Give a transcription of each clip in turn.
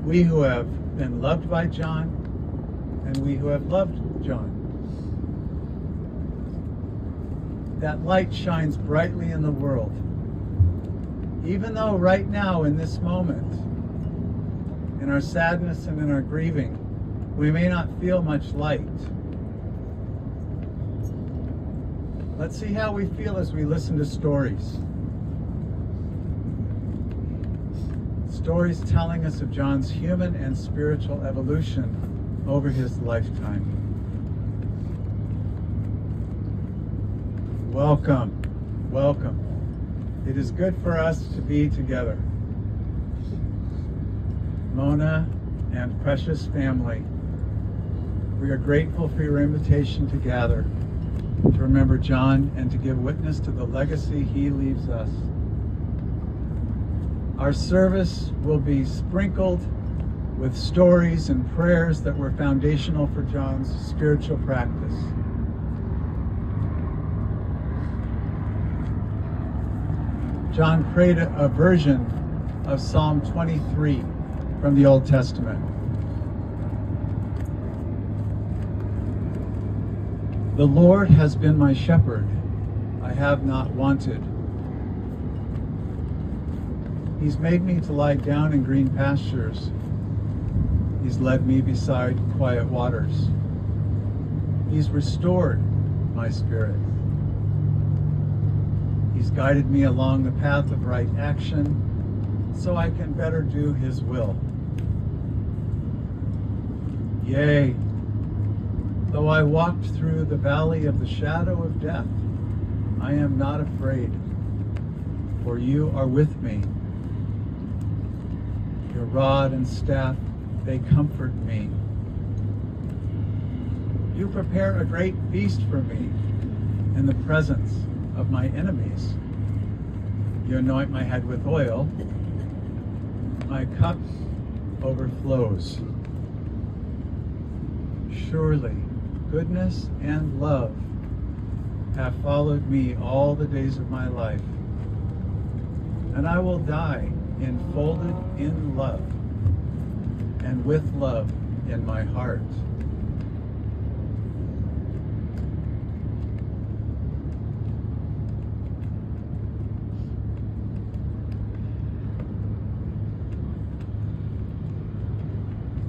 We who have been loved by John, and we who have loved John. That light shines brightly in the world. Even though right now, in this moment, in our sadness and in our grieving, we may not feel much light. Let's see how we feel as we listen to stories. Stories telling us of John's human and spiritual evolution over his lifetime. Welcome, welcome. It is good for us to be together. Mona and precious family, we are grateful for your invitation to gather, to remember John and to give witness to the legacy he leaves us. Our service will be sprinkled with stories and prayers that were foundational for John's spiritual practice. John prayed a version of Psalm 23 from the Old Testament. The Lord has been my shepherd, I have not wanted. He's made me to lie down in green pastures. He's led me beside quiet waters. He's restored my spirit. He's guided me along the path of right action so I can better do his will. Yea, though I walked through the valley of the shadow of death, I am not afraid, for you are with me. Your rod and staff, they comfort me. You prepare a great feast for me in the presence of my enemies. You anoint my head with oil. My cup overflows. Surely goodness and love have followed me all the days of my life, and I will die enfolded in love and with love in my heart.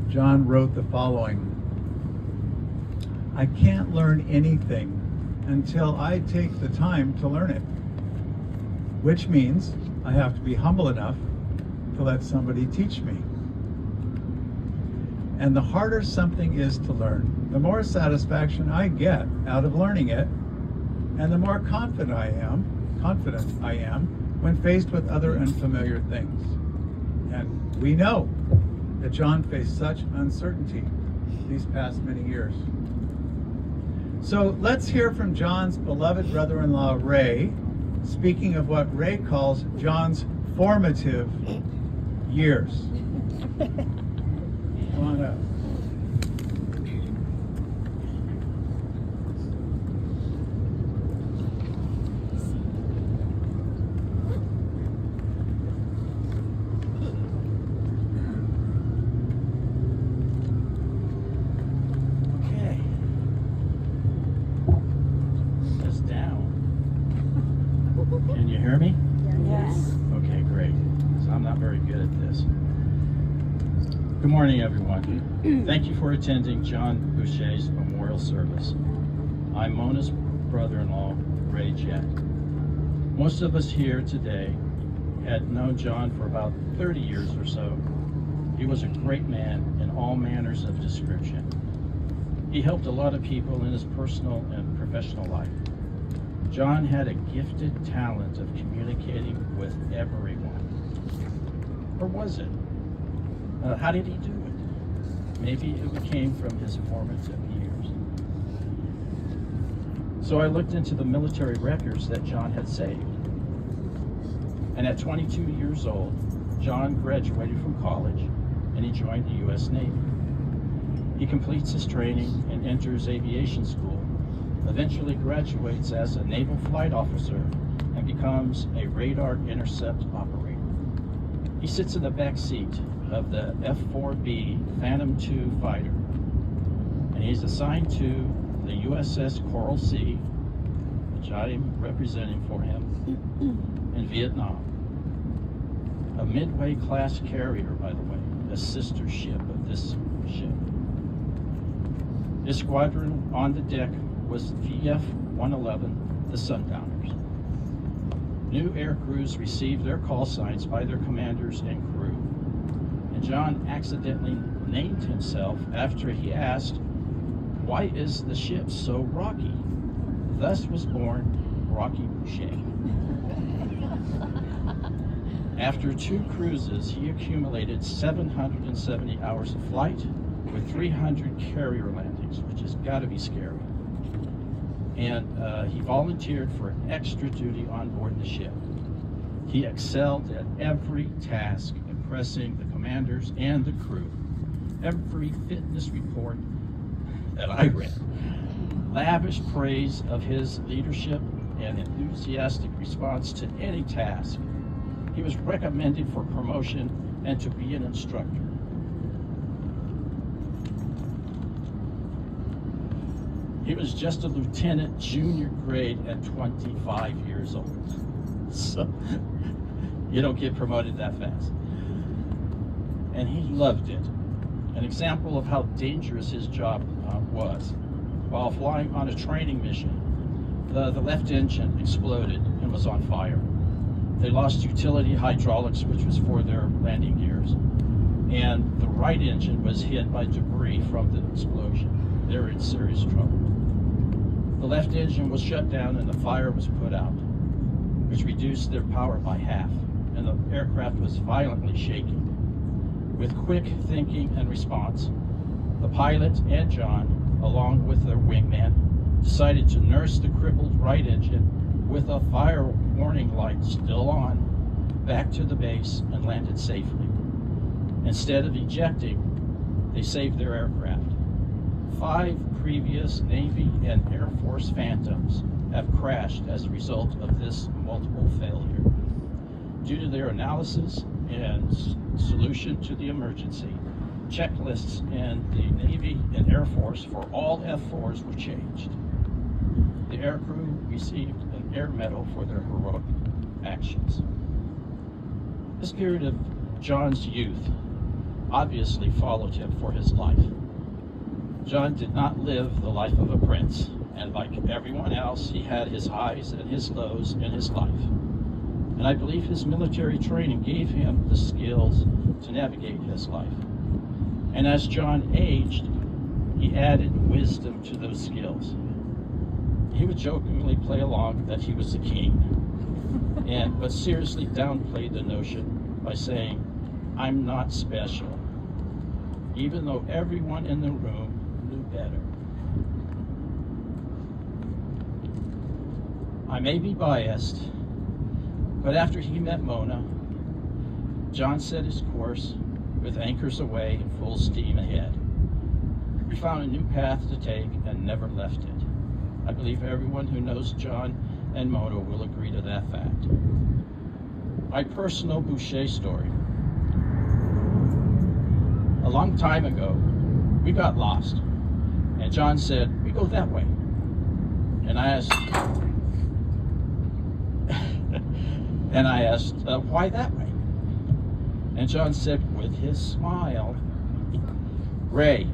John wrote the following: I can't learn anything until I take the time to learn it, which means I have to be humble enough to let somebody teach me. And the harder something is to learn, the more satisfaction I get out of learning it, and the more confident I am when faced with other unfamiliar things. And we know that John faced such uncertainty these past many years. So let's hear from John's beloved brother-in-law, Ray, speaking of what Ray calls John's formative years. Come on up. Can you hear me? Yes. Okay, great. So I'm not very good at this. Good morning, everyone. Thank you for attending John Boucher's memorial service. I'm Mona's brother-in-law, Ray Jett. Most of us here today had known John for about 30 years or so. He was a great man in all manners of description. He helped a lot of people in his personal and professional life. John had a gifted talent of communicating with everyone. Or was it? How did he do it? Maybe it came from his formative years. So I looked into the military records that John had saved. And at 22 years old, John graduated from college and he joined the U.S. Navy. He completes his training and enters aviation school, eventually graduates as a naval flight officer and becomes a radar intercept operator. He sits in the back seat of the F-4B Phantom II fighter, and he's assigned to the USS Coral Sea, which I am representing for him, in Vietnam. A Midway class carrier, by the way, a sister ship of this ship. His squadron on the deck was VF-111, the Sundowners. New air crews received their call signs by their commanders and crew, and John accidentally named himself after he asked, "Why is the ship so rocky?" Thus was born Rocky Boucher. After 2 cruises, he accumulated 770 hours of flight with 300 carrier landings, which has got to be scary. And he volunteered for extra duty on board the ship. He excelled at every task, impressing the commanders and the crew. Every fitness report that I read lavished praise of his leadership and enthusiastic response to any task. He was recommended for promotion and to be an instructor. He was just a lieutenant, junior grade at 25 years old. So you don't get promoted that fast. And he loved it. An example of how dangerous his job was. While flying on a training mission, the left engine exploded and was on fire. They lost utility hydraulics, which was for their landing gears. And the right engine was hit by debris from the explosion. They were in serious trouble. The left engine was shut down and the fire was put out, which reduced their power by half, and the aircraft was violently shaking. With quick thinking and response, the pilot and John, along with their wingman, decided to nurse the crippled right engine with a fire warning light still on back to the base and landed safely. Instead of ejecting, they saved their aircraft. 5 previous Navy and Air Force Phantoms have crashed as a result of this multiple failure. Due to their analysis and solution to the emergency, checklists in the Navy and Air Force for all F-4s were changed. The air crew received an air medal for their heroic actions. This period of John's youth obviously followed him for his life. John did not live the life of a prince, and like everyone else, he had his highs and his lows in his life. And I believe his military training gave him the skills to navigate his life. And as John aged, he added wisdom to those skills. He would jokingly play along that he was the king, but seriously downplayed the notion by saying, "I'm not special," even though everyone in the room knew better. I may be biased, but after he met Mona, John set his course with anchors away and full steam ahead. He found a new path to take and never left it. I believe everyone who knows John and Mona will agree to that fact. My personal Boucher story. A long time ago, we got lost, and John said, "We go that way." And I asked, "Why that way?" And John said with his smile, "Ray,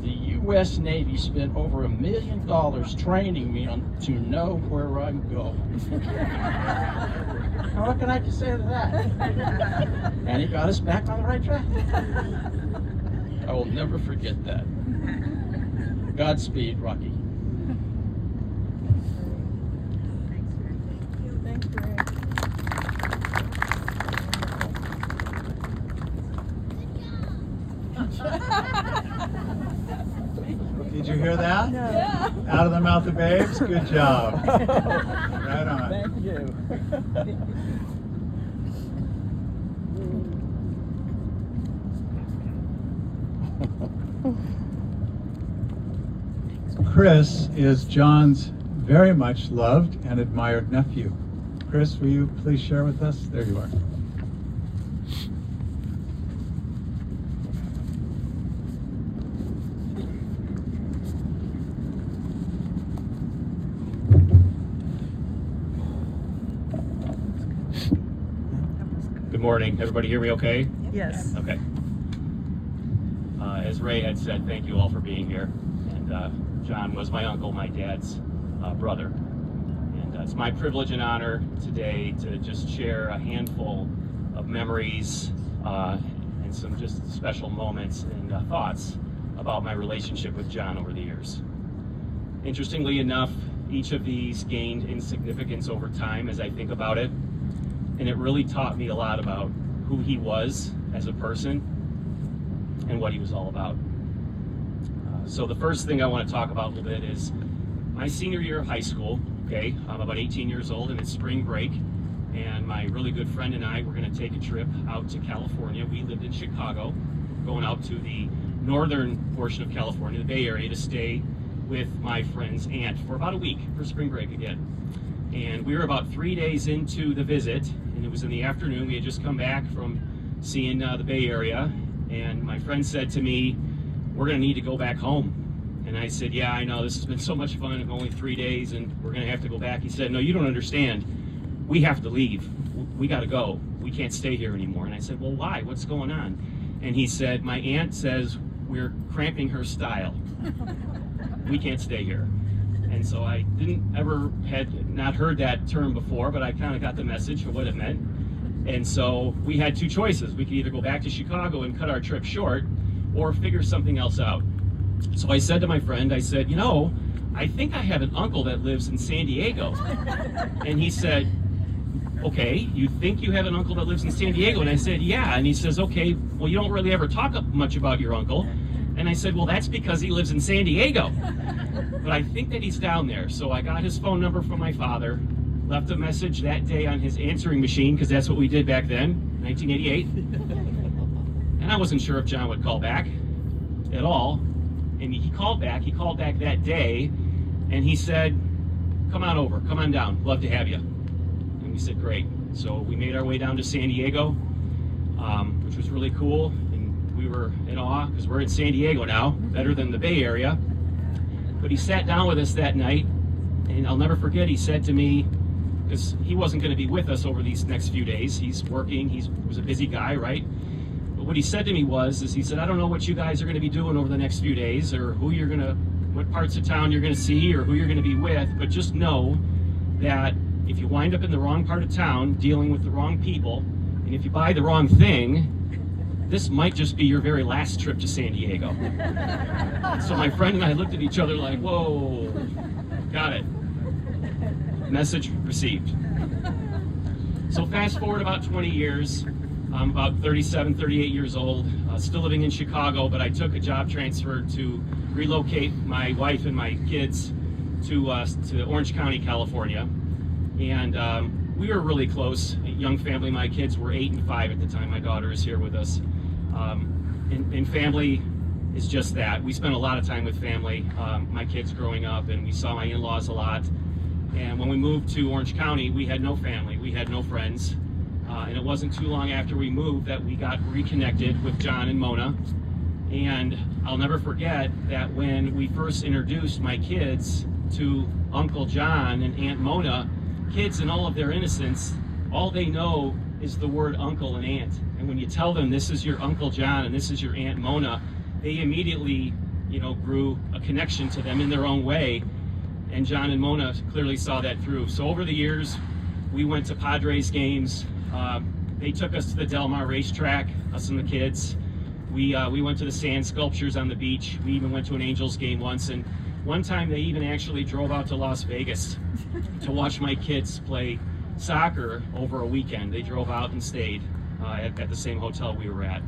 the U.S. Navy spent over $1 million training me to know where I'm going." Now, what can I say to that? And he got us back on the right track. I will never forget that. Godspeed, Rocky. Thanks, Ray. Did you hear that? No. Yeah. Out of the mouth of babes? Good job. Right on. Thank you. Chris is John's very much loved and admired nephew. Chris, will you please share with us? There you are. morning. Everybody hear me okay? Yes. Okay. As Ray had said, thank you all for being here. And John was my uncle, my dad's brother. And it's my privilege and honor today to just share a handful of memories and some just special moments and thoughts about my relationship with John over the years. Interestingly enough, each of these gained in significance over time as I think about it. And it really taught me a lot about who he was as a person and what he was all about. So the first thing I want to talk about a little bit is my senior year of high school. Okay, I'm about 18 years old and it's spring break, and my really good friend and I were going to take a trip out to California. We lived in Chicago, going out to the northern portion of California, the Bay Area, to stay with my friend's aunt for about a week for spring break again. And we were about 3 days into the visit, and it was in the afternoon. We had just come back from seeing the Bay Area, and my friend said to me, "We're going to need to go back home." And I said, "Yeah, I know, this has been so much fun, and only 3 days, and we're going to have to go back." He said, "No, you don't understand. We have to leave. We got to go. We can't stay here anymore." And I said, "Well, why? What's going on?" And he said, "My aunt says we're cramping her style. We can't stay here." And so I had not heard that term before, but I kind of got the message of what it meant. And so we had two choices. We could either go back to Chicago and cut our trip short, or figure something else out. So I said to my friend, I said, "You know, I think I have an uncle that lives in San Diego." And he said, "Okay, you think you have an uncle that lives in San Diego?" And I said, "Yeah." And he says, "Okay, well, you don't really ever talk much about your uncle." And I said, "Well, that's because he lives in San Diego. But I think that he's down there." So I got his phone number from my father, left a message that day on his answering machine, because that's what we did back then, 1988. And I wasn't sure if John would call back at all. And he called back that day, and he said, "Come on over, come on down, love to have you." And we said, "Great." So we made our way down to San Diego, which was really cool. And we were in awe, because we're in San Diego now, better than the Bay Area. But he sat down with us that night, and I'll never forget, he said to me, because he wasn't going to be with us over these next few days, he's working, he was a busy guy, right? But what he said to me he said, "I don't know what you guys are going to be doing over the next few days, or what parts of town you're going to see, or who you're going to be with, but just know that if you wind up in the wrong part of town, dealing with the wrong people, and if you buy the wrong thing, this might just be your very last trip to San Diego." So my friend and I looked at each other like, "Whoa, got it. Message received." So fast forward about 20 years, I'm about 37, 38 years old, still living in Chicago, but I took a job transfer to relocate my wife and my kids to Orange County, California. And we were really close, a young family. My kids were 8 and 5 at the time. My daughter is here with us. And family is just that. We spent a lot of time with family, my kids growing up, and we saw my in-laws a lot. And when we moved to Orange County, we had no family, we had no friends. And it wasn't too long after we moved that we got reconnected with John and Mona. And I'll never forget that when we first introduced my kids to Uncle John and Aunt Mona, kids in all of their innocence, all they know is the word uncle and aunt. And when you tell them this is your Uncle John and this is your Aunt Mona, they immediately, grew a connection to them in their own way. And John and Mona clearly saw that through. So over the years, we went to Padres games. They took us to the Del Mar racetrack, us and the kids. We went to the sand sculptures on the beach. We even went to an Angels game once. And one time they even actually drove out to Las Vegas to watch my kids play soccer over a weekend. They drove out and stayed at the same hotel we were at.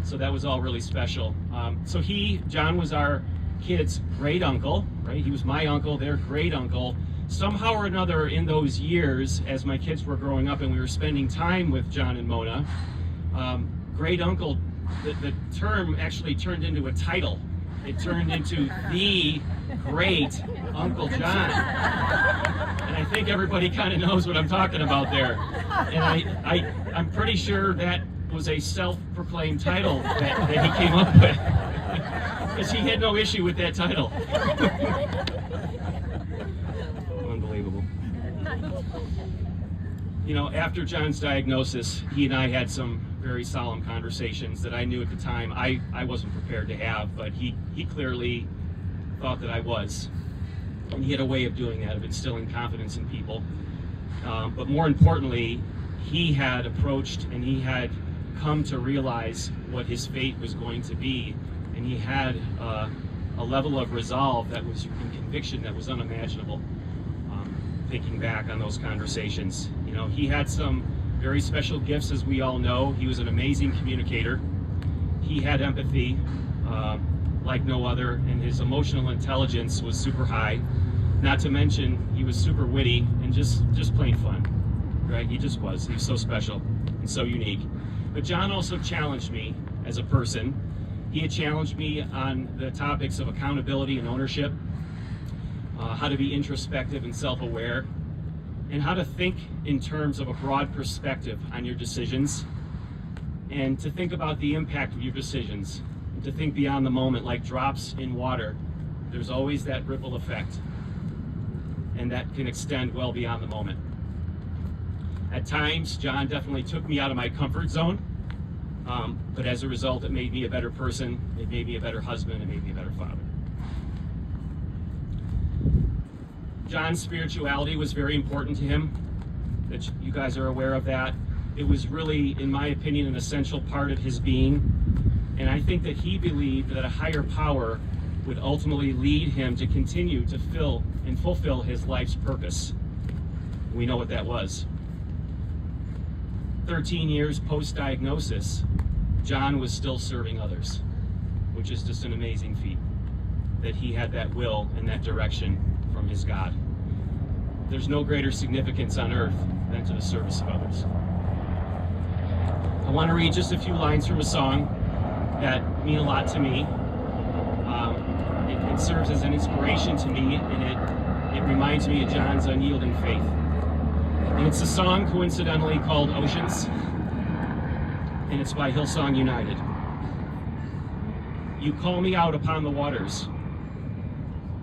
So that was all really special. So John was our kids' great uncle, right? He was my uncle, their great uncle. Somehow or another in those years, as my kids were growing up and we were spending time with John and Mona, great uncle, the term actually turned into a title. It turned into the great Uncle John. And I think everybody kind of knows what I'm talking about there. And I'm pretty sure that was a self-proclaimed title that he came up with. Because he had no issue with that title. Unbelievable. After John's diagnosis, he and I had some very solemn conversations that I knew at the time I wasn't prepared to have, but he clearly thought that I was. And he had a way of doing that, of instilling confidence in people. But more importantly, he had approached and he had come to realize what his fate was going to be. And he had a level of resolve that was in conviction that was unimaginable. Thinking back on those conversations, he had some very special gifts, as we all know. He was an amazing communicator. He had empathy like no other, and his emotional intelligence was super high. Not to mention, he was super witty and just plain fun, right? He just was. He was so special and so unique. But John also challenged me as a person. He had challenged me on the topics of accountability and ownership, how to be introspective and self-aware, and how to think in terms of a broad perspective on your decisions, and to think about the impact of your decisions, and to think beyond the moment like drops in water. There's always that ripple effect, and that can extend well beyond the moment. At times, John definitely took me out of my comfort zone, but as a result, it made me a better person, it made me a better husband, it made me a better father. John's spirituality was very important to him, that you guys are aware of that. It was really, in my opinion, an essential part of his being. And I think that he believed that a higher power would ultimately lead him to continue to fill and fulfill his life's purpose. We know what that was. 13 years post-diagnosis, John was still serving others, which is just an amazing feat, that he had that will and that direction from his God. There's no greater significance on earth than to the service of others. I want to read just a few lines from a song that mean a lot to me. It serves as an inspiration to me, and it reminds me of John's unyielding faith. And it's a song coincidentally called Oceans, and it's by Hillsong United. You call me out upon the waters,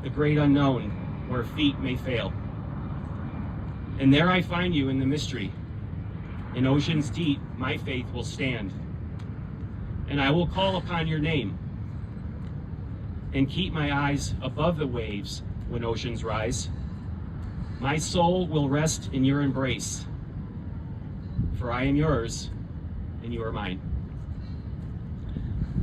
the great unknown, where feet may fail. And there I find you in the mystery. In oceans deep, my faith will stand. And I will call upon your name and keep my eyes above the waves when oceans rise. My soul will rest in your embrace, for I am yours and you are mine.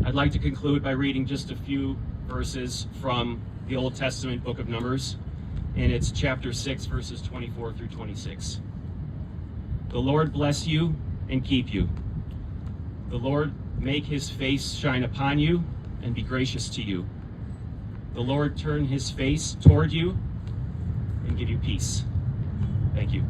I'd like to conclude by reading just a few verses from the Old Testament book of Numbers, and it's chapter 6, verses 24 through 26. The Lord bless you and keep you. The Lord make his face shine upon you and be gracious to you. The Lord turn his face toward you and give you peace. Thank you.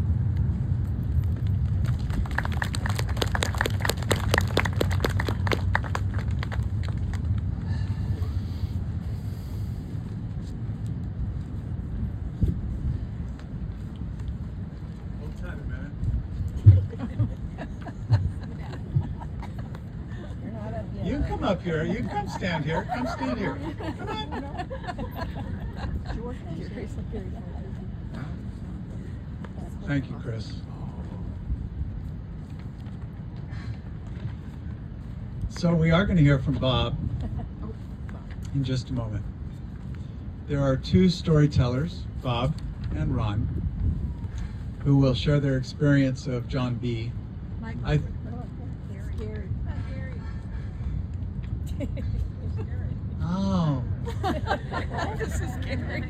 You can come up here. You can come stand here. Come stand here. Come on. Thank you, Chris. So we are going to hear from Bob in just a moment. There are two storytellers, Bob and Ron, who will share their experience of John B. Oh. This is scary.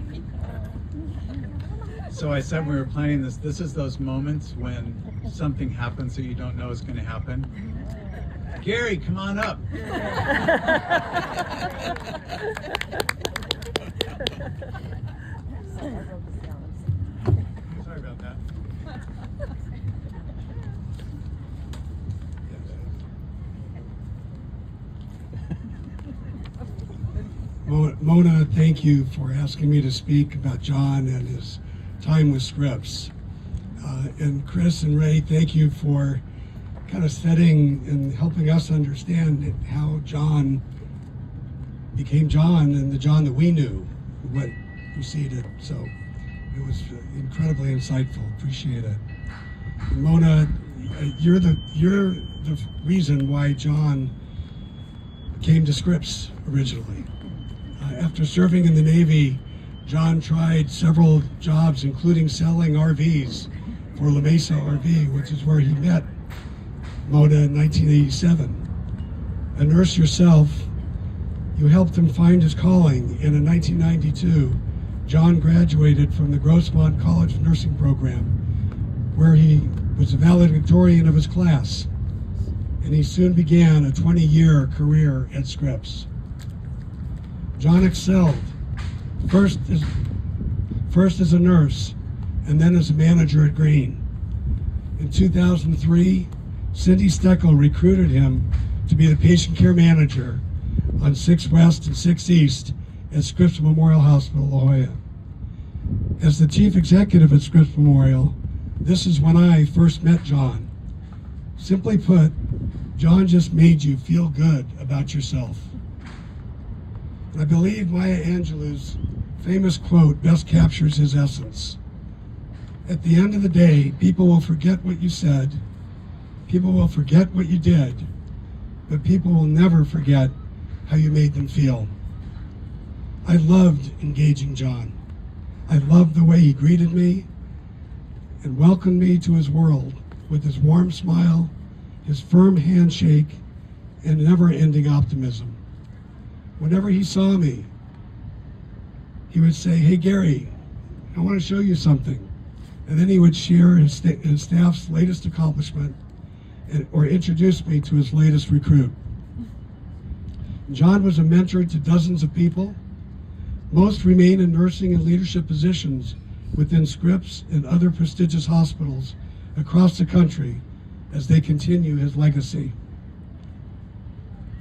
So I said we were planning this. This is those moments when something happens that you don't know is going to happen. Gary, come on up. Sorry about that. Mona, thank you for asking me to speak about John and his time with Scripps. And Chris and Ray, thank you for kind of setting and helping us understand how John became John and the John that we knew, what preceded. So it was incredibly insightful. Appreciate it. Mona, you're the reason why John came to Scripps originally. After serving in the Navy, John tried several jobs, including selling RVs for La Mesa RV, which is where he met Mona in 1987. A nurse yourself, you helped him find his calling, and in 1992, John graduated from the Grossmont College Nursing Program, where he was a valedictorian of his class, and he soon began a 20-year career at Scripps. John excelled, first as a nurse, and then as a manager at Green. In 2003, Cindy Steckel recruited him to be the patient care manager on 6 West and 6 East at Scripps Memorial Hospital, La Jolla. As the chief executive at Scripps Memorial, this is when I first met John. Simply put, John just made you feel good about yourself. And I believe Maya Angelou's famous quote best captures his essence. At the end of the day, people will forget what you said, people will forget what you did, but people will never forget how you made them feel. I loved engaging John. I loved the way he greeted me and welcomed me to his world with his warm smile, his firm handshake, and never-ending optimism. Whenever he saw me, he would say, "Hey Gary, I want to show you something." And then he would share his staff's latest accomplishment or introduce me to his latest recruit. John was a mentor to dozens of people. Most remain in nursing and leadership positions within Scripps and other prestigious hospitals across the country as they continue his legacy.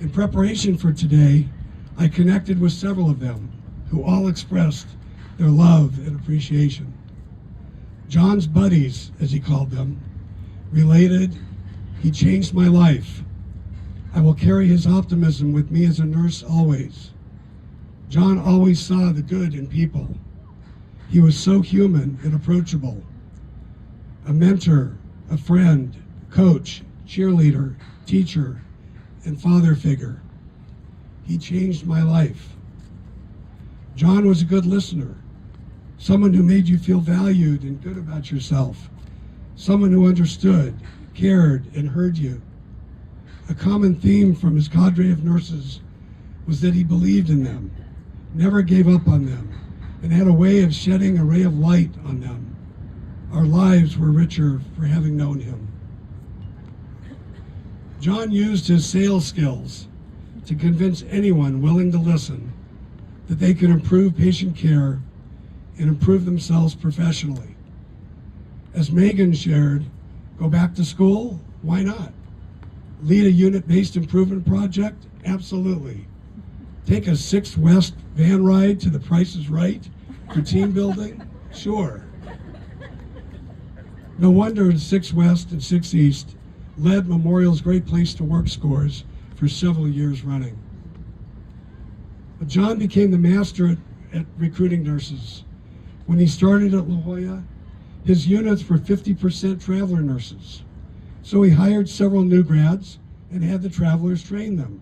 In preparation for today, I connected with several of them who all expressed their love and appreciation. John's buddies, as he called them, related, "He changed my life. I will carry his optimism with me as a nurse always." John always saw the good in people. He was so human and approachable. A mentor, a friend, coach, cheerleader, teacher, and father figure. He changed my life. John was a good listener, someone who made you feel valued and good about yourself, someone who understood, cared, and heard you. A common theme from his cadre of nurses was that he believed in them, never gave up on them, and had a way of shedding a ray of light on them. Our lives were richer for having known him. John used his sales skills to convince anyone willing to listen that they could improve patient care and improve themselves professionally. As Megan shared, go back to school? Why not? Lead a unit-based improvement project? Absolutely. Take a 6 West van ride to the Price is Right for team building? Sure. No wonder 6 West and 6 East led Memorial's Great Place to Work scores for several years running. But John became the master at recruiting nurses. When he started at La Jolla, his units were 50% traveler nurses. So he hired several new grads and had the travelers train them.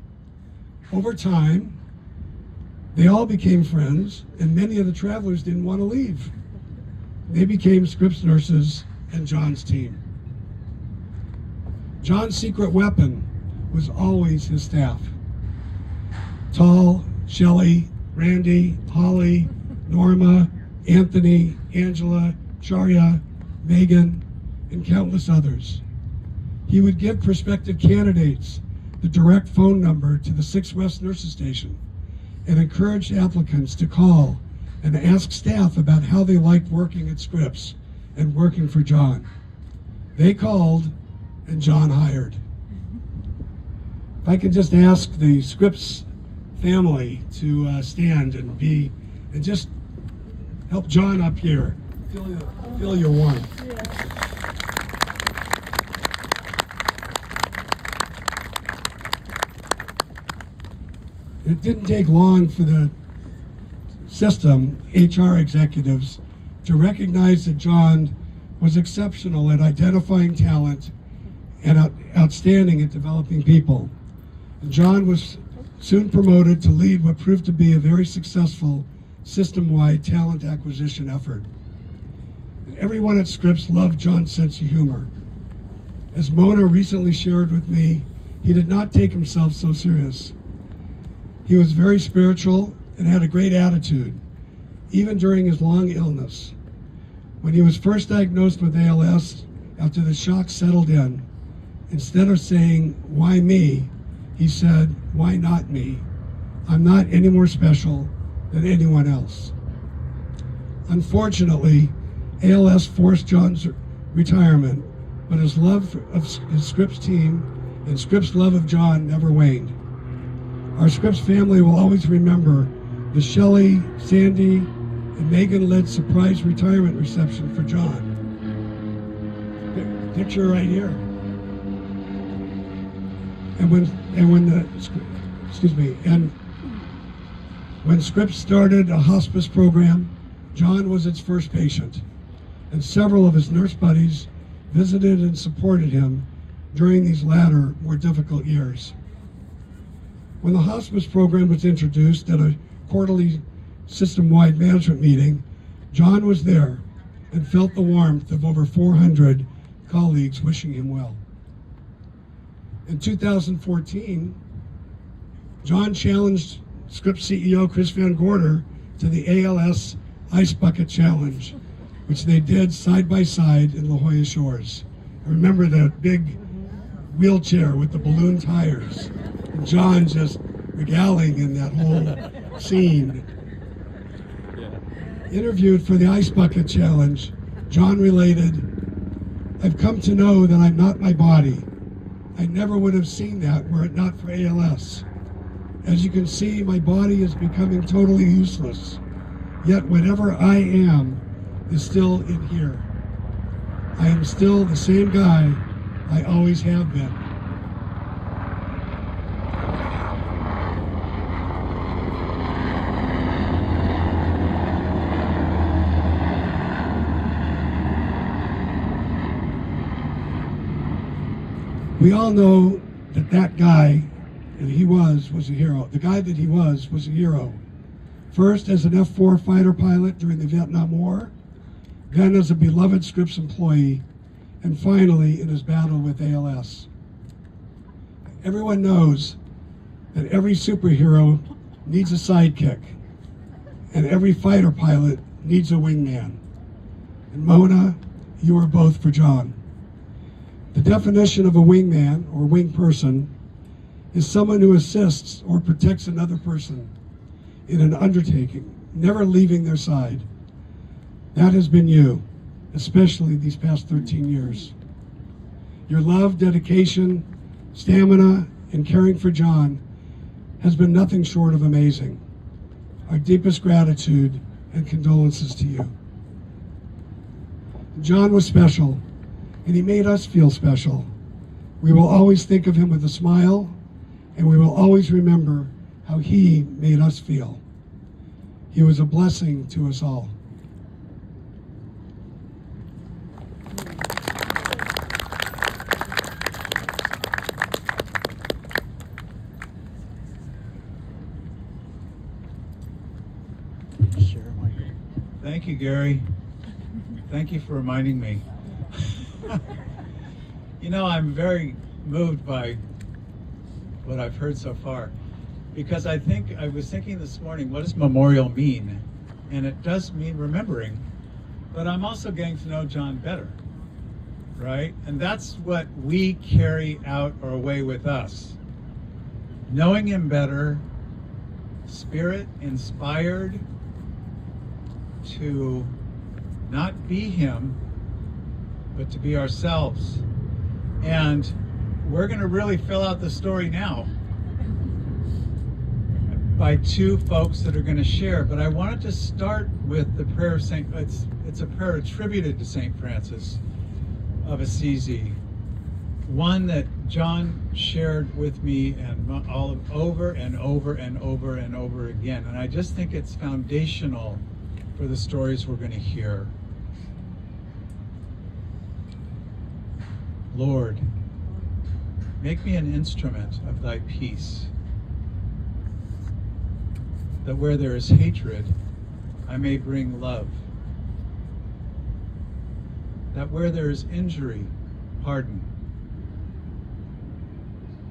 Over time, they all became friends, and many of the travelers didn't want to leave. They became Scripps nurses and John's team. John's secret weapon was always his staff. Tall, Shelley, Randy, Holly, Norma, Anthony, Angela, Charya, Megan, and countless others. He would give prospective candidates the direct phone number to the 6 West Nurses Station and encouraged applicants to call and ask staff about how they liked working at Scripps and working for John. They called and John hired. If I could just ask the Scripps family to stand and just help John up here. Feel your warmth. It didn't take long for the system, HR executives, to recognize that John was exceptional at identifying talent and outstanding at developing people. And John was soon promoted to lead what proved to be a very successful system-wide talent acquisition effort. And everyone at Scripps loved John's sense of humor. As Mona recently shared with me, he did not take himself so serious. He was very spiritual and had a great attitude, even during his long illness. When he was first diagnosed with ALS, after the shock settled in, instead of saying, "Why me?" he said, "Why not me? I'm not any more special than anyone else." Unfortunately, ALS forced John's retirement, but his love of his Scripps team and Scripps' love of John never waned. Our Scripps family will always remember the Shelley, Sandy, and Megan-led surprise retirement reception for John. Picture right here. And when Scripps started a hospice program, John was its first patient, and several of his nurse buddies visited and supported him during these latter, more difficult years. When the hospice program was introduced at a quarterly system-wide management meeting, John was there and felt the warmth of over 400 colleagues wishing him well. In 2014, John challenged Scripps CEO Chris Van Gorder to the ALS Ice Bucket Challenge, which they did side by side in La Jolla Shores. I remember that big wheelchair with the balloon tires, and John just regaling in that whole scene. Interviewed for the Ice Bucket Challenge, John related, "I've come to know that I'm not my body. I never would have seen that were it not for ALS. As you can see, my body is becoming totally useless. Yet whatever I am is still in here. I am still the same guy I always have been." We all know that that guy, and he was a hero. The guy that he was a hero. First as an F-4 fighter pilot during the Vietnam War, then as a beloved Scripps employee, and finally in his battle with ALS. Everyone knows that every superhero needs a sidekick, and every fighter pilot needs a wingman. And Mona, you are both for John. The definition of a wingman or wing person is someone who assists or protects another person in an undertaking, never leaving their side. That has been you, especially these past 13 years. Your love, dedication, stamina, and caring for John has been nothing short of amazing. Our deepest gratitude and condolences to you. John was special, and he made us feel special. We will always think of him with a smile, and we will always remember how he made us feel. He was a blessing to us all. Thank you, Gary. Thank you for reminding me. You know, I'm very moved by what I've heard so far, because I was thinking this morning, what does memorial mean? And it does mean remembering, but I'm also getting to know John better, right? And that's what we carry out or away with us. Knowing him better, spirit inspired to not be him, but to be ourselves. And we're going to really fill out the story now by two folks that are going to share. But I wanted to start with the prayer of it's a prayer attributed to St. Francis of Assisi, one that John shared with me and all over and over and over and over again. And I just think it's foundational for the stories we're going to hear. Lord, make me an instrument of thy peace, that where there is hatred, I may bring love, that where there is injury, pardon,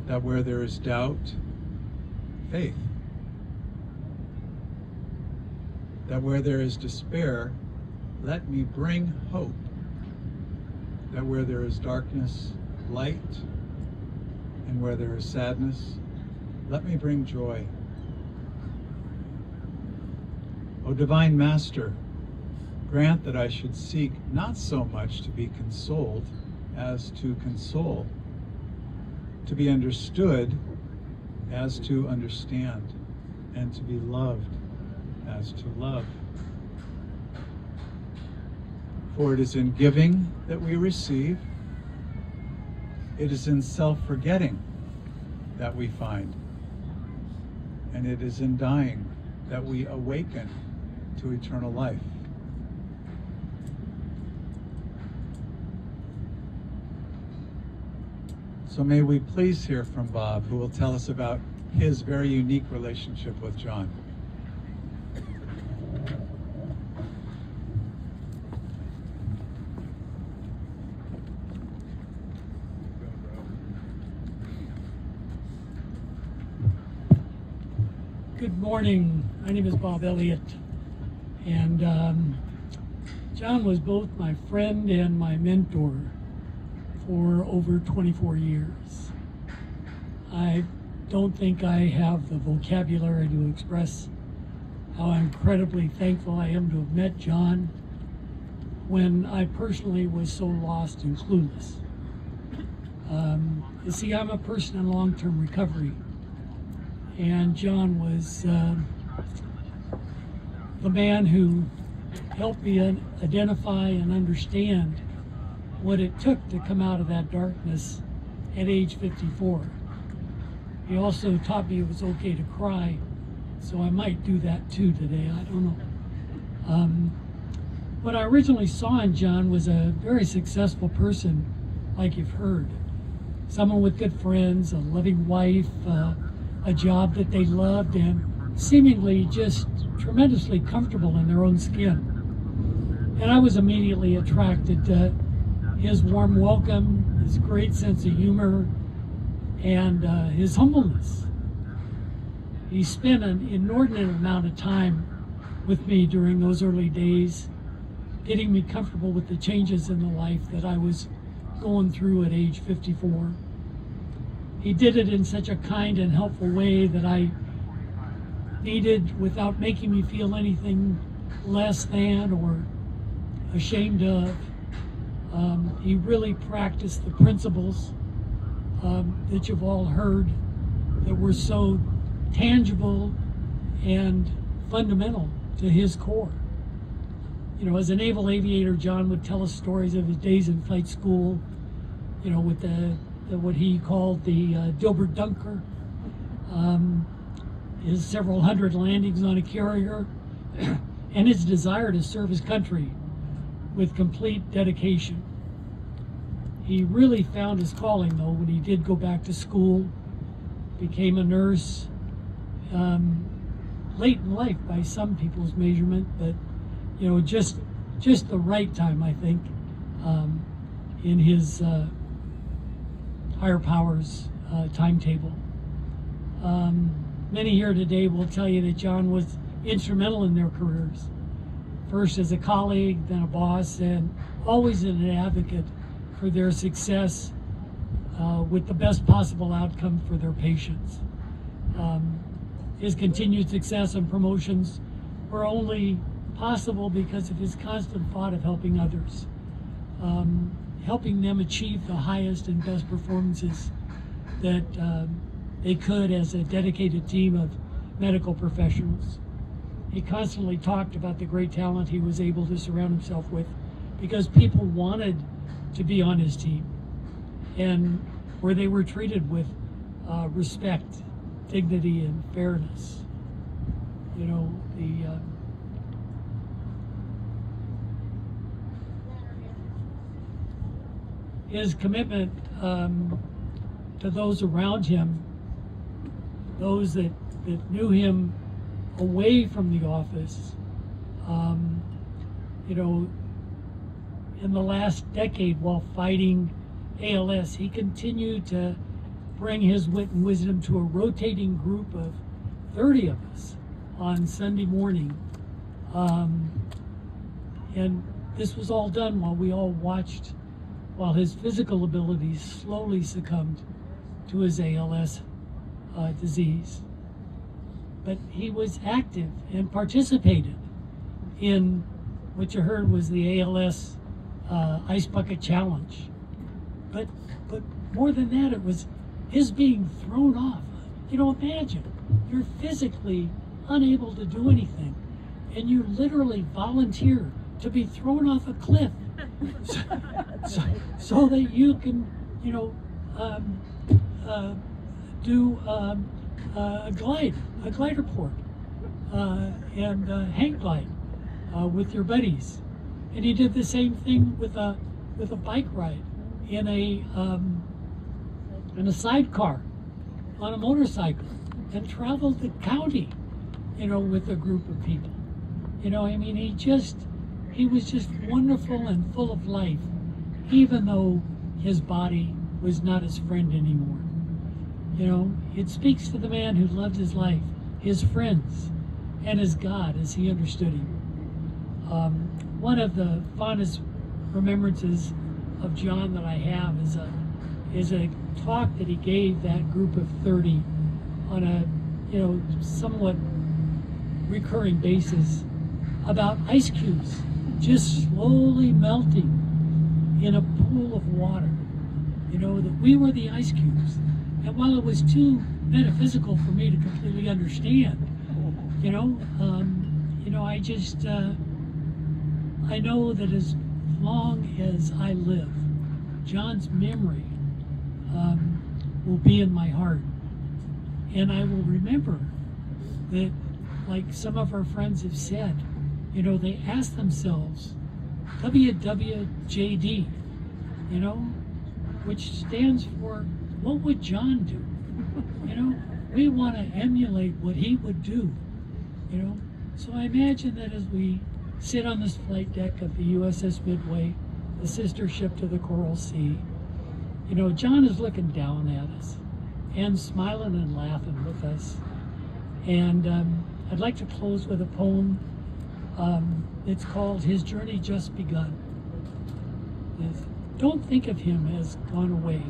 that where there is doubt, faith, that where there is despair, let me bring hope, that where there is darkness, light, and where there is sadness, let me bring joy. O Divine Master, grant that I should seek not so much to be consoled as to console, to be understood as to understand, and to be loved as to love. For it is in giving that we receive, it is in self-forgetting that we find, and it is in dying that we awaken to eternal life. So may we please hear from Bob, who will tell us about his very unique relationship with John. Good morning. My name is Bob Elliott, and John was both my friend and my mentor for over 24 years. I don't think I have the vocabulary to express how incredibly thankful I am to have met John when I personally was so lost and clueless. You see, I'm a person in long-term recovery, and John was the man who helped me identify and understand what it took to come out of that darkness at age 54. He also taught me it was okay to cry, so I might do that too today, I don't know. What I originally saw in John was a very successful person, like you've heard. Someone with good friends, a loving wife, a job that they loved, and seemingly just tremendously comfortable in their own skin. And I was immediately attracted to his warm welcome, his great sense of humor, and his humbleness. He spent an inordinate amount of time with me during those early days, getting me comfortable with the changes in the life that I was going through at age 54. He did it in such a kind and helpful way that I needed without making me feel anything less than or ashamed of. He really practiced the principles that you've all heard that were so tangible and fundamental to his core. You know, as a naval aviator, John would tell us stories of his days in flight school, you know, with the what he called the Dilbert Dunker, his several hundred landings on a carrier, and his desire to serve his country with complete dedication. He really found his calling, though, when he did go back to school, became a nurse, late in life by some people's measurement, but you know, just the right time, I think, in his higher powers timetable. Many here today will tell you that John was instrumental in their careers. First as a colleague, then a boss, and always an advocate for their success with the best possible outcome for their patients. His continued success and promotions were only possible because of his constant thought of helping others, helping them achieve the highest and best performances that they could as a dedicated team of medical professionals. He constantly talked about the great talent he was able to surround himself with because people wanted to be on his team and where they were treated with respect, dignity, and fairness. You know, his commitment to those around him, those that knew him away from the office. You know, in the last decade while fighting ALS, he continued to bring his wit and wisdom to a rotating group of 30 of us on Sunday morning. And this was all done while we all watched while his physical abilities slowly succumbed to his ALS disease. But he was active and participated in what you heard was the ALS Ice Bucket Challenge. But more than that, it was his being thrown off. You know, imagine, you're physically unable to do anything, and you literally volunteer to be thrown off a cliff so that you can, you know, do a glider port, and hang glide with your buddies. And he did the same thing with a bike ride in a sidecar on a motorcycle, and traveled the county, you know, with a group of people. You know, I mean, he was just wonderful and full of life, even though his body was not his friend anymore. You know, it speaks to the man who loved his life, his friends, and his God as he understood him. One of the fondest remembrances of John that I have is a talk that he gave that group of 30 on a, you know, somewhat recurring basis about ice cubes just slowly melting in a pool of water. You know, that we were the ice cubes. And while it was too metaphysical for me to completely understand, you know, I just, I know that as long as I live, John's memory will be in my heart. And I will remember that, like some of our friends have said, you know, they ask themselves, WWJD, you know, which stands for, what would John do? You know, we want to emulate what he would do, you know. So I imagine that as we sit on this flight deck of the USS Midway, the sister ship to the Coral Sea, you know, John is looking down at us and smiling and laughing with us. And I'd like to close with a poem. It's called His Journey Just Begun. Don't think of him as gone away.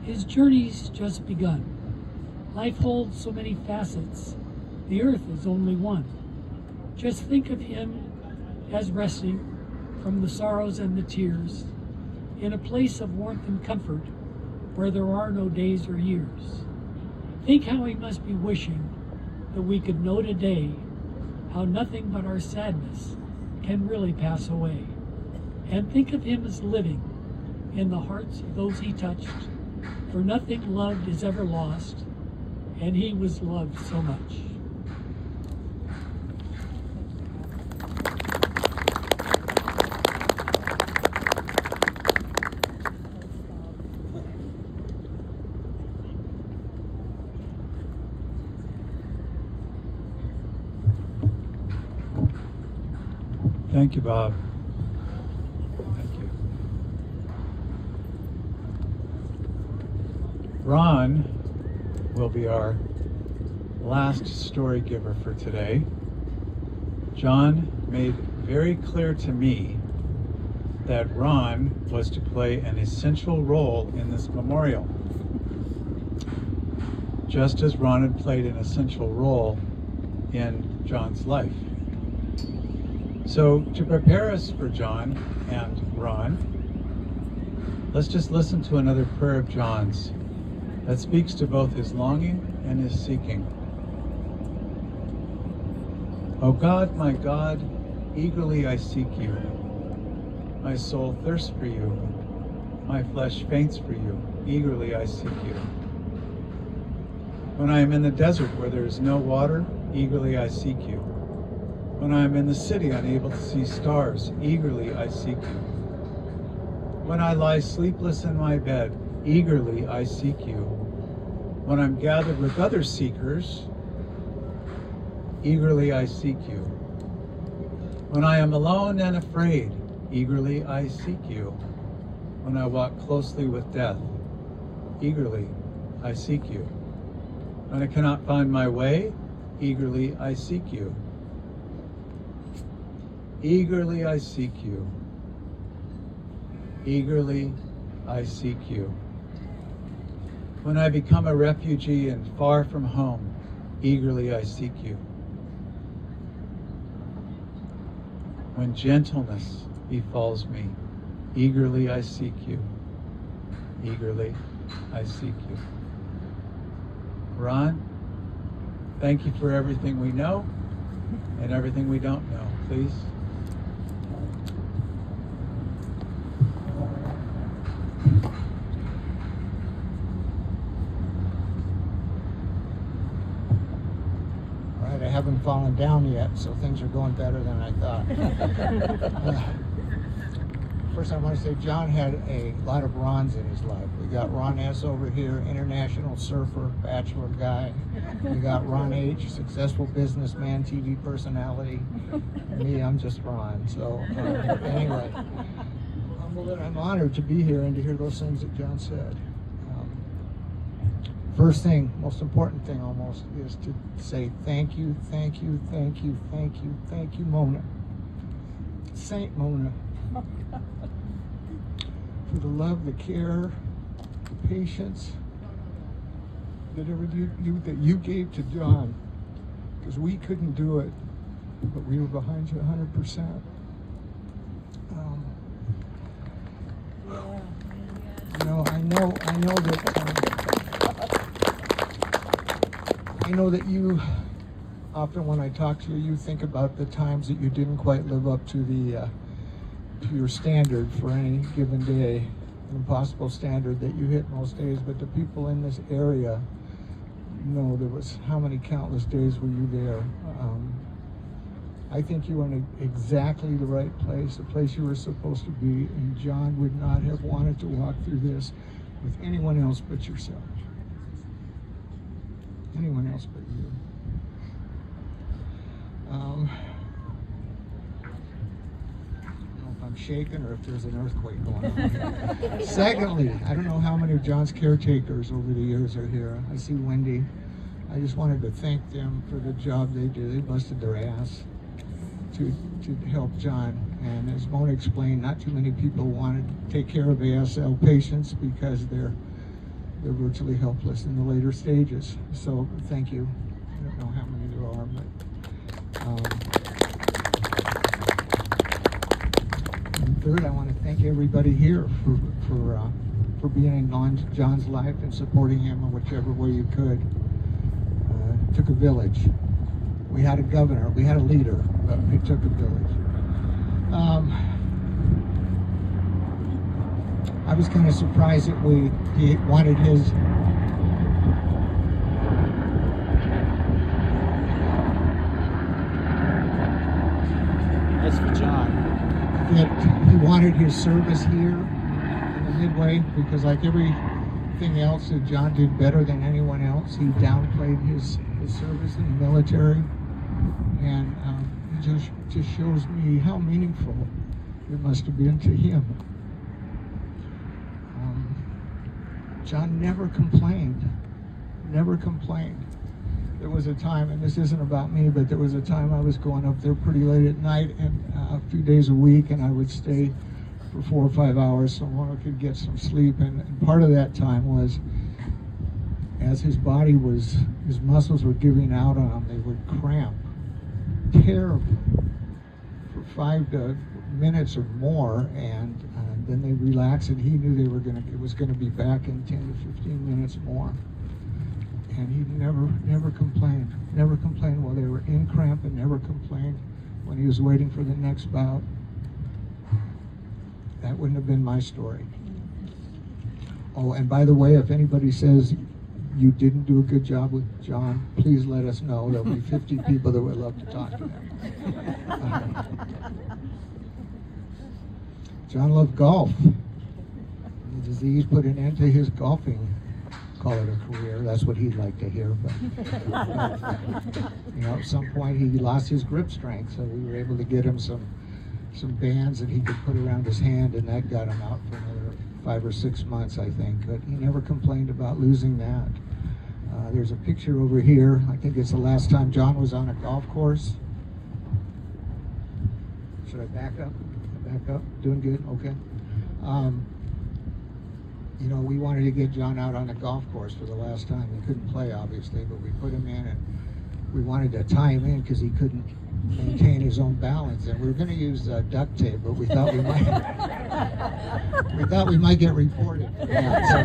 His journey's just begun. Life holds so many facets. The earth is only one. Just think of him as resting from the sorrows and the tears in a place of warmth and comfort where there are no days or years. Think how he must be wishing that we could know today how nothing but our sadness can really pass away. And think of him as living in the hearts of those he touched, for nothing loved is ever lost, and he was loved so much. Thank you, Bob. Thank you. Ron will be our last story giver for today. John made very clear to me that Ron was to play an essential role in this memorial, just as Ron had played an essential role in John's life. So to prepare us for John and Ron, let's just listen to another prayer of John's that speaks to both his longing and his seeking. O God, my God, eagerly I seek you. My soul thirsts for you. My flesh faints for you. Eagerly I seek you. When I am in the desert where there is no water, eagerly I seek you. When I am in the city unable to see stars, eagerly I seek you. When I lie sleepless in my bed, eagerly I seek you. When I'm gathered with other seekers, eagerly I seek you. When I am alone and afraid, eagerly I seek you. When I walk closely with death, eagerly I seek you. When I cannot find my way, eagerly I seek you. Eagerly I seek you. Eagerly I seek you. When I become a refugee and far from home, eagerly I seek you. When gentleness befalls me, eagerly I seek you. Eagerly I seek you. Ron, thank you for everything we know and everything we don't know. Please. All right, I haven't fallen down yet, so things are going better than I thought. First, I want to say John had a lot of Rons in his life. We got Ron S. over here, international surfer, bachelor guy. We got Ron H., successful businessman, TV personality. And me, I'm just Ron. So anyway, I'm honored to be here and to hear those things that John said. First thing, most important thing almost, is to say thank you, thank you, thank you, thank you, thank you, Mona. Saint Mona. For the love, the care, the patience that you gave to John, because we couldn't do it, but we were behind you 100%. I know that you often, when I talk to you, you think about the times that you didn't quite live up to to your standard for any given day, an impossible standard that you hit most days. But the people in this area know there was how many countless days were you there. I think you were in exactly the right place, the place you were supposed to be, and John would not have wanted to walk through this with anyone else but yourself. Anyone else but you. I don't know if I'm shaking or if there's an earthquake going on. Secondly, I don't know how many of John's caretakers over the years are here. I see Wendy. I just wanted to thank them for the job they did. They busted their ass to help John. And as Mona explained, not too many people want to take care of ASL patients because they're virtually helpless in the later stages. So thank you. I don't know how many there are, but and third, I want to thank everybody here for being in John's life and supporting him in whichever way you could. It took a village. We had a governor, we had a leader, but it took a village. I was kind of surprised that he wanted his That's for John. that he wanted his service here in the Midway, because like everything else that John did better than anyone else, he downplayed his service in the military, and it just shows me how meaningful it must have been to him. John never complained. There was a time, and this isn't about me, but there was a time I was going up there pretty late at night and a few days a week, and I would stay for 4 or 5 hours so Mona could get some sleep. And part of that time was, as his muscles were giving out on him, they would cramp terribly for 5 minutes or more, and then they relaxed, and he knew it was gonna be back in 10 to 15 minutes more. And he never complained while they were in cramp, and never complained when he was waiting for the next bout. That wouldn't have been my story. Oh, and by the way, if anybody says you didn't do a good job with John, please let us know. There'll be 50 people that would love to talk to them. John loved golf. The disease put an end to his golfing, call it a career. That's what he'd like to hear. But you know, at some point he lost his grip strength, so we were able to get him some bands that he could put around his hand, and that got him out for another 5 or 6 months, I think. But he never complained about losing that. There's a picture over here. I think it's the last time John was on a golf course. Should I back up? Back up? Doing good? Okay. You know, we wanted to get John out on the golf course for the last time. He couldn't play, obviously, but we put him in, and we wanted to tie him in because he couldn't maintain his own balance. And we were going to use duct tape, but we thought we might get reported for that. So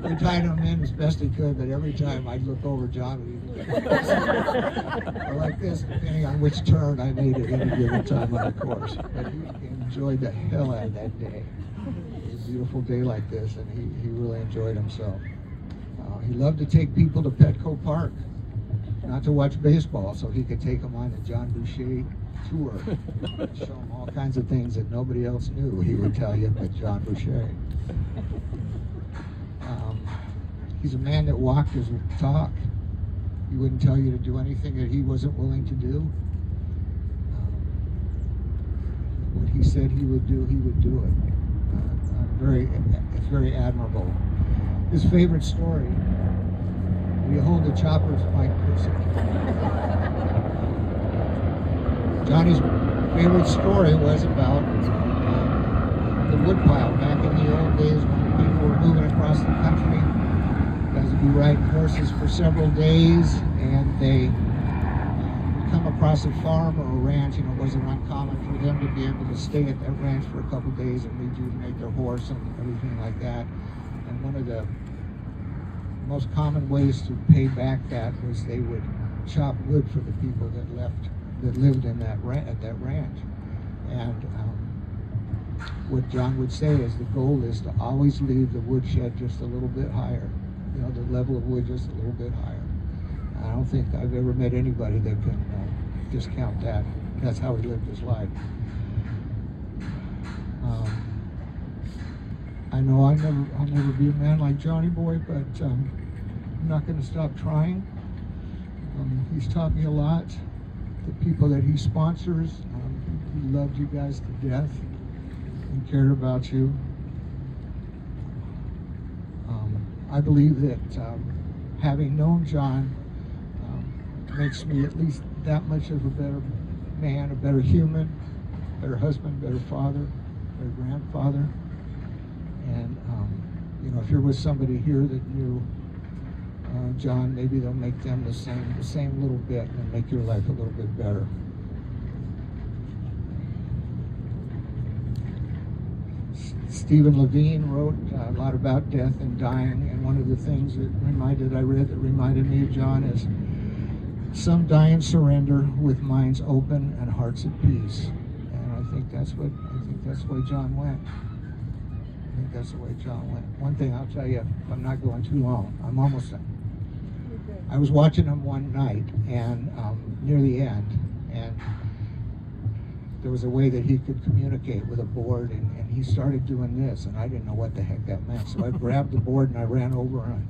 we tied him in as best he could, but every time I'd look over, John would either or like this, depending on which turn I made at any given time on the course. But he enjoyed the hell out of that day. It was a beautiful day like this, and he really enjoyed himself. He loved to take people to Petco Park, not to watch baseball, so he could take them on the John Boucher tour, show them all kinds of things that nobody else knew, he would tell you, but John Boucher. He's a man that walked his talk. He wouldn't tell you to do anything that he wasn't willing to do. What he said he would do it. It's very admirable. His favorite story. Will you hold the chopper's mic, Chris? Johnny's favorite story was about the woodpile back in the old days when people were moving across the country. Guys would be riding horses for several days, and they would come across a farm or a ranch, and it wasn't uncommon for them to be able to stay at that ranch for a couple days and rejuvenate their horse and everything like that. And one of the most common ways to pay back that was they would chop wood for the people that lived in at that ranch. And what John would say is the goal is to always leave the woodshed just a little bit higher, you know, the level of wood just a little bit higher. I don't think I've ever met anybody that can discount that. That's how he lived his life. I know I'll never be a man like Johnny Boy, but I'm not going to stop trying. He's taught me a lot. The people that he sponsors, he loved you guys to death and cared about you. I believe that having known John makes me at least that much of a better man, a better human, better husband, better father, better grandfather. And you know, if you're with somebody here that knew John, maybe they'll make them the same little bit and make your life a little bit better. Stephen Levine wrote a lot about death and dying, and one of the things that I read that reminded me of John is, some die in surrender with minds open and hearts at peace. And I think that's the way John went. That's the way John went. One thing I'll tell you, if I'm not going too long, I'm almost done. I was watching him one night, and near the end, and there was a way that he could communicate with a board, and he started doing this, and I didn't know what the heck that meant. So I grabbed the board and I ran over and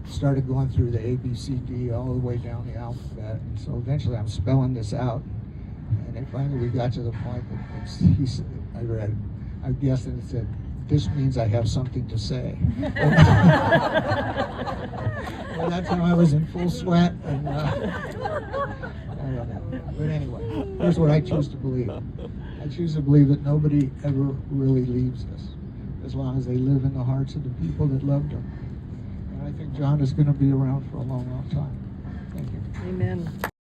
I started going through the A, B, C, D, all the way down the alphabet. And so eventually I'm spelling this out, and then finally we got to the point that I read, I guessed, and it said, "This means I have something to say." Well, that time I was in full sweat, and I don't know. But anyway, here's what I choose to believe. I choose to believe that nobody ever really leaves us, as long as they live in the hearts of the people that loved them. And I think John is going to be around for a long, long time. Thank you. Amen.